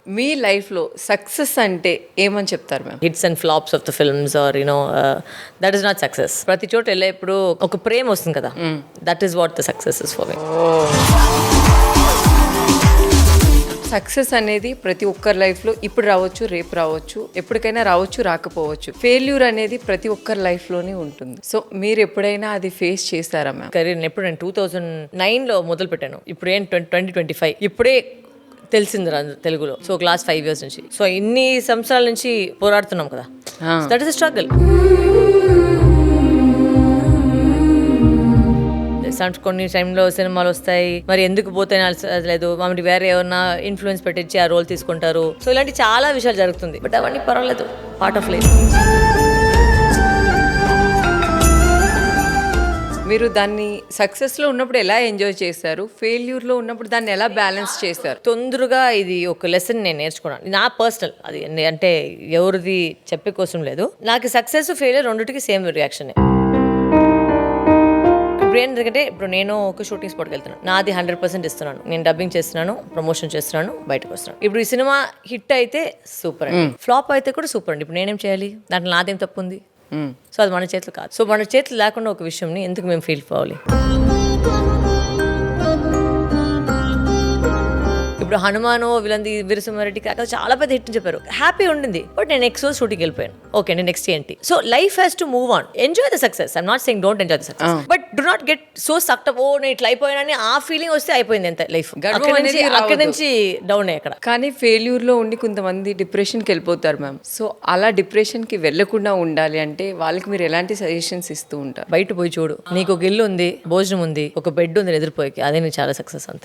మీ లైఫ్లో సక్సెస్ అంటే ఏమని చెప్తారు ma'am? Hits and flops of the films are that is not success. ప్రతి చోట వెళ్ళేప్పుడు ఒక ప్రేమ వస్తుంది కదా, that is what the success is for me. Success అనేది ప్రతి ఒక్కరి లైఫ్లో ఇప్పుడు రావచ్చు, రేపు రావచ్చు, ఎప్పటికైనా రావచ్చు, రాకపోవచ్చు. ఫెయిల్యూర్ అనేది ప్రతి ఒక్కరి లైఫ్లోనే ఉంటుంది. సో మీరు ఎప్పుడైనా అది ఫేస్ చేశారా మ్యామ్? కెరీర్ ఎప్పుడు నేను 2009లో మొదలు పెట్టాను. ఇప్పుడు ఏం 2025 ఇప్పుడే తెలిసింది తెలుగులో. సో క్లాస్ 5 years నుంచి. సో ఇన్ని సంవత్సరాల నుంచి పోరాడుతున్నాం కదా, దట్ ఈస్ స్ట్రగుల్. కొన్ని టైంలో సినిమాలు వస్తాయి, మరి ఎందుకు పోతే లేదు, మమ్మల్ని వేరే ఎవరన్నా ఇన్ఫ్లుయెన్స్ పెట్టించి ఆ రోల్ తీసుకుంటారు. సో ఇలాంటి చాలా విషయాలు జరుగుతుంది. బట్ అవన్నీ పర్వాలేదు, పార్ట్ ఆఫ్ లైఫ్. మీరు దాన్ని సక్సెస్లో ఉన్నప్పుడు ఎలా ఎంజాయ్ చేశారు, ఫెయిల్యూర్లో ఉన్నప్పుడు దాన్ని ఎలా బ్యాలెన్స్ చేశారు? తొందరగా ఇది ఒక లెసన్ నేను నేర్చుకున్నాను, నా పర్సనల్. అది అంటే ఎవరిది చెప్పే కోసం లేదు. నాకు సక్సెస్ ఫెయిల్యూర్ రెండింటికి సేమ్ రియాక్షన్. ఎందుకంటే ఇప్పుడు నేను ఒక షూటింగ్ స్పాట్కి వెళ్తున్నాను, నాది 100% ఇస్తున్నాను, నేను డబ్బింగ్ చేస్తున్నాను, ప్రమోషన్ చేస్తున్నాను, బయటకు వస్తున్నాను. ఇప్పుడు ఈ సినిమా హిట్ అయితే సూపర్ అండి, ఫ్లాప్ అయితే కూడా సూపర్ అండి. ఇప్పుడు నేనేం చేయాలి? దాంట్లో నాదేం తప్పు ఉంది? సో అది మన చేతులు కాదు. సో మన చేతులు లేకుండా ఒక విషయంని ఎందుకు మేము ఫీల్ అవ్వాలి? ఇప్పుడు హనుమాను వీళ్ళంది వీరసింహారెడ్డి కాక చాలా పెద్ద హిట్ చెప్పారు, హ్యాపీ ఉండింది. బట్ నేను నెక్స్ట్ రోజు షూటింగ్ వెళ్ళిపోయాను. ఓకే, నేను నెక్స్ట్ ఏంటి? So life has to move on. Enjoy the success. I'm not saying don't enjoy the success, but do not get so sucked up. ఓ నేను ఇట్లా అయిపోయానని ఆ ఫీలింగ్ వస్తే అయిపోయింది అంతే లైఫ్. అక్కడి నుంచి డౌన్ అక్కడ. కానీ ఫెయిల్యూర్లో ఉండి కొంతమంది డిప్రెషన్కి వెళ్ళిపోతారు మ్యామ్. సో అలా డిప్రెషన్కి వెళ్ళకుండా ఉండాలి అంటే వాళ్ళకి మీరు ఎలాంటి సజెషన్స్ ఇస్తూ ఉంటారు? బయట పోయి చూడు, నీకు ఒక ఇల్లు ఉంది, భోజనం ఉంది, ఒక బెడ్ ఉంది ఎదురుపోయి, అదే నీకు చాలా సక్సెస్ అంతే.